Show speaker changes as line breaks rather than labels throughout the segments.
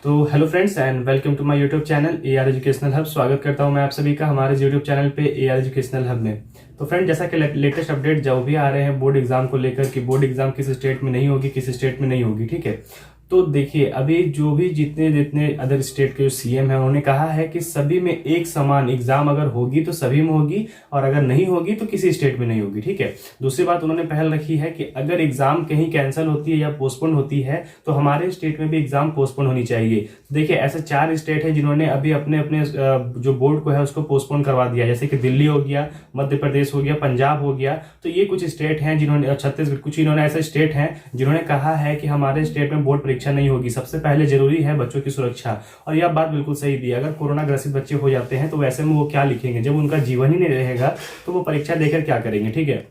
तो hello friends and welcome to my YouTube channel AR educational hub. स्वागत करता हूं मैं आप सभी का हमारे यूट्यूब चैनल पे AR एजुकेशनल हब में। तो फ्रेंड, जैसा कि लेटेस्ट अपडेट जो भी आ रहे हैं बोर्ड एग्जाम को लेकर कि बोर्ड एग्जाम किस स्टेट में नहीं होगी, किस स्टेट में नहीं होगी, ठीक है। तो देखिए, अभी जो भी जितने जितने अदर स्टेट के जो CM है उन्होंने कहा है कि सभी में एक समान एग्जाम अगर होगी तो सभी में होगी और अगर नहीं होगी तो किसी स्टेट में नहीं होगी, ठीक है। दूसरी बात उन्होंने पहल रखी है कि अगर एग्जाम कहीं कैंसिल होती है या पोस्टपोन होती है तो हमारे स्टेट में भी एग्जाम पोस्टपोन होनी चाहिए। देखिए, ऐसे 4 स्टेट है जिन्होंने अभी अपने अपने जो बोर्ड को है उसको पोस्टपोन करवा दिया, जैसे कि दिल्ली हो गया, मध्य प्रदेश हो गया, पंजाब हो गया। तो ये कुछ स्टेट हैं जिन्होंने, छत्तीसगढ़, कुछ इन्होंने ऐसे स्टेट हैं जिन्होंने कहा है कि हमारे स्टेट में बोर्ड परीक्षा नहीं होगी। सबसे पहले जरूरी है बच्चों की सुरक्षा, और यह बात बिल्कुल सही भी है। अगर कोरोना ग्रसित बच्चे हो जाते हैं तो वैसे में वो क्या लिखेंगे, जब उनका जीवन ही नहीं रहेगा तो वो परीक्षा देकर क्या करेंगे, ठीक है।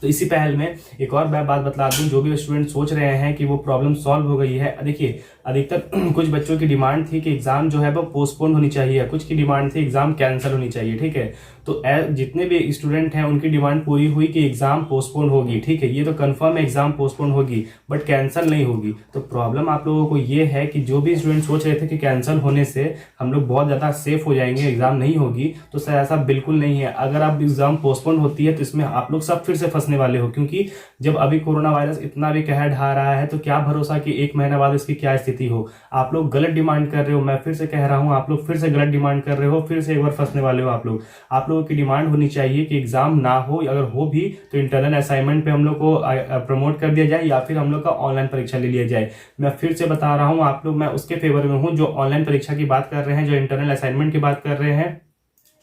तो इसी पहल में एक और मैं बात बतला दूं, जो भी स्टूडेंट सोच रहे हैं कि वो प्रॉब्लम सॉल्व हो गई है। देखिए, अधिकतर कुछ बच्चों की डिमांड थी कि एग्जाम जो है वो पोस्टपोन होनी चाहिए, कुछ की डिमांड थी एग्जाम कैंसिल होनी चाहिए, ठीक है। तो जितने भी स्टूडेंट हैं उनकी डिमांड पूरी हुई कि एग्जाम पोस्टपोन होगी, ठीक है। ये तो कंफर्म है एग्जाम पोस्टपोन होगी, बट कैंसिल नहीं होगी। तो प्रॉब्लम आप लोगों को ये है कि जो भी स्टूडेंट सोच रहे थे कि कैंसिल होने से हम लोग बहुत ज्यादा सेफ हो जाएंगे, एग्जाम नहीं होगी, तो सर ऐसा बिल्कुल नहीं है। अगर आप एग्जाम पोस्टपोन होती है तो इसमें आप लोग सब फिर से फंसने वाले हो, क्योंकि जब अभी कोरोना वायरस इतना भी कहर ढा रहा है तो क्या भरोसा कि 1 महीने बाद इसकी क्या स्थिति हो। आप लोग गलत डिमांड कर रहे हो, मैं फिर से कह रहा हूं, आप लोग फिर से गलत डिमांड कर रहे हो, फिर से एक बार फंसने वाले हो। आप लोगों की डिमांड होनी चाहिए कि एग्जाम ना हो, अगर हो भी तो इंटरनल असाइनमेंट पे हम लोग को प्रमोट कर दिया जाए या फिर हम लोग का ऑनलाइन परीक्षा ले लिया जाए। मैं फिर से बता रहा हूं, आप लोग, मैं उसके फेवर में हूं जो ऑनलाइन परीक्षा की बात कर रहे हैं, जो इंटरनल असाइनमेंट की बात कर रहे हैं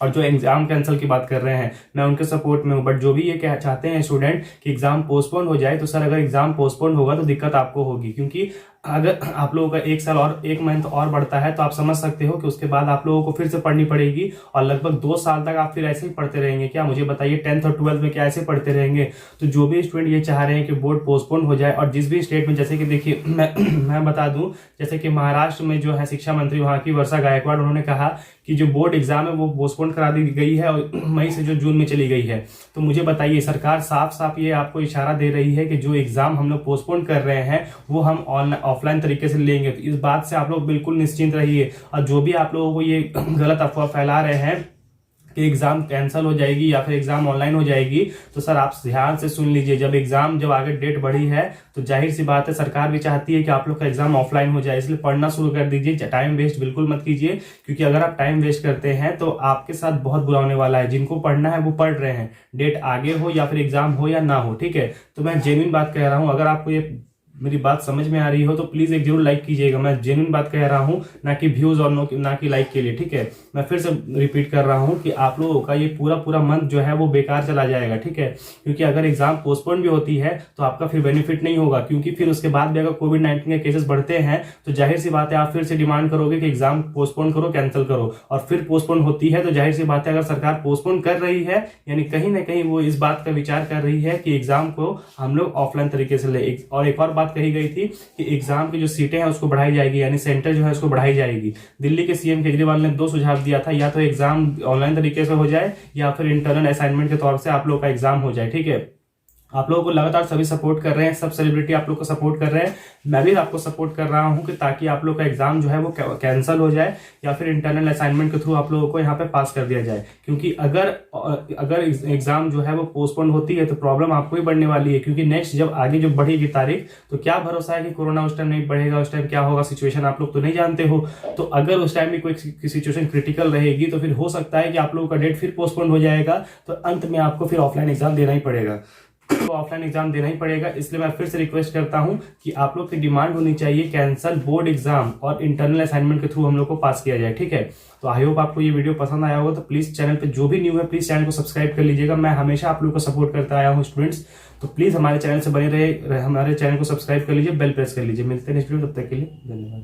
और जो एग्जाम कैंसिल की बात कर रहे हैं, मैं उनके सपोर्ट में हूं। बट जो भी ये चाहते हैं स्टूडेंट कि एग्जाम पोस्टपोन हो जाए, तो सर अगर एग्जाम पोस्टपोन होगा तो दिक्कत आपको होगी, क्योंकि अगर आप लोगों का 1 साल और 1 मंथ और बढ़ता है तो आप समझ सकते हो कि उसके बाद आप लोगों को फिर से पढ़नी पड़ेगी और लगभग 2 साल तक आप फिर ऐसे ही पढ़ते रहेंगे। क्या मुझे बताइए, 10th और 12th में क्या ऐसे पढ़ते रहेंगे? तो जो भी स्टूडेंट ये चाह रहे हैं कि बोर्ड पोस्टपोन हो जाए, और जिस भी स्टेट में, जैसे कि देखिए मैं बता दूं, जैसे कि महाराष्ट्र में जो है शिक्षा मंत्री वहां की वर्षा गायकवाड़, उन्होंने कहा कि जो बोर्ड एग्जाम है वो पोस्टपोन करा दी गई है और मई से जो जून में चली गई है। तो मुझे बताइए, सरकार साफ साफ ये आपको इशारा दे रही है कि जो एग्जाम हम लोग पोस्टपोन कर रहे हैं वो हम ऑफलाइन तरीके से लेंगे। तो इस बात से आप लोग बिल्कुल निश्चिंत रहिए। और जो भी आप लोगों को ये गलत अफवाह फैला रहे हैं कि एग्जाम कैंसिल हो जाएगी या फिर एग्जाम ऑनलाइन हो जाएगी, तो सर आप ध्यान से सुन लीजिए। जब आगे डेट बढ़ी है तो जाहिर सी बात है सरकार भी चाहती है कि आप लोग का एग्जाम ऑफलाइन हो जाए, इसलिए पढ़ना शुरू कर दीजिए। टाइम वेस्ट बिल्कुल मत कीजिए, क्योंकि अगर आप टाइम वेस्ट करते हैं तो आपके साथ बहुत बुरा होने वाला है। जिनको पढ़ना है वो पढ़ रहे हैं, डेट आगे हो या फिर एग्जाम हो या ना हो, ठीक है। तो मैं जेन्युइन बात कह रहा हूं, अगर आपको ये मेरी बात समझ में आ रही हो तो प्लीज एक जरूर लाइक कीजिएगा। मैं जेन्युइन बात कह रहा हूं, ना कि व्यूज और ना कि लाइक के लिए, ठीक है। मैं फिर से रिपीट कर रहा हूं कि आप लोगों का ये पूरा मंथ जो है वो बेकार चला जाएगा, ठीक है। क्योंकि अगर एग्जाम पोस्टपोन भी होती है तो आपका फिर बेनिफिट नहीं होगा, क्योंकि फिर उसके बाद भी अगर कोविड-19 के केसेस बढ़ते हैं तो जाहिर सी बात है आप फिर से डिमांड करोगे कि एग्जाम पोस्टपोन करो, कैंसिल करो। और फिर पोस्टपोन होती है तो जाहिर सी बात है अगर सरकार पोस्टपोन कर रही है, यानी कहीं ना कहीं वो इस बात का विचार कर रही है कि एग्जाम को हम लोग ऑफलाइन तरीके से ले। और एक और बात कही गई थी कि एग्जाम की जो सीटें हैं उसको बढ़ाई जाएगी, यानी सेंटर जो है उसको बढ़ाई जाएगी। दिल्ली के CM केजरीवाल ने 2 सुझाव दिया था, या तो एग्जाम ऑनलाइन तरीके से हो जाए या फिर इंटरनल असाइनमेंट के तौर से आप लोग का एग्जाम हो जाए, ठीक है। आप लोगों को लगातार सभी सपोर्ट कर रहे हैं, सब सेलिब्रिटी आप लोग को सपोर्ट कर रहे हैं, मैं भी आपको सपोर्ट कर रहा हूं कि ताकि आप लोग का एग्जाम जो है वो कैंसिल हो जाए या फिर इंटरनल असाइनमेंट के थ्रू आप लोगों को यहाँ पे पास कर दिया जाए। क्योंकि अगर एग्जाम जो है वो पोस्टपोन होती है तो प्रॉब्लम आपको ही बढ़ने वाली है, क्योंकि नेक्स्ट जब आगे जो बढ़ेगी तारीख तो क्या भरोसा है कि कोरोना उस टाइम नहीं बढ़ेगा, उस टाइम क्या होगा सिचुएशन आप लोग तो नहीं जानते हो। तो अगर उस टाइम में कोई सिचुएशन क्रिटिकल रहेगी तो फिर हो सकता है कि आप लोगों का डेट फिर पोस्टपोन हो जाएगा, तो अंत में आपको फिर ऑफलाइन एग्जाम देना ही पड़ेगा, तो ऑफलाइन एग्जाम देना ही पड़ेगा। इसलिए मैं फिर से रिक्वेस्ट करता हूं कि आप लोग की डिमांड होनी चाहिए कैंसल बोर्ड एग्जाम और इंटरनल असाइनमेंट के थ्रू हम लोग को पास किया जाए, ठीक है। तो आई होप आपको ये वीडियो पसंद आया होगा। तो प्लीज चैनल पे जो भी न्यू है प्लीज चैनल को सब्सक्राइब कर लीजिएगा। मैं हमेशा आप लोग को सपोर्ट करता आया हूँ स्टूडेंट्स, तो प्लीज हमारे चैनल से बने रहे, हमारे चैनल को सब्सक्राइब कर लीजिए, बेल प्रेस कर लीजिए। मिलते हैं नेक्स्ट वीडियो, तब तक के लिए धन्यवाद।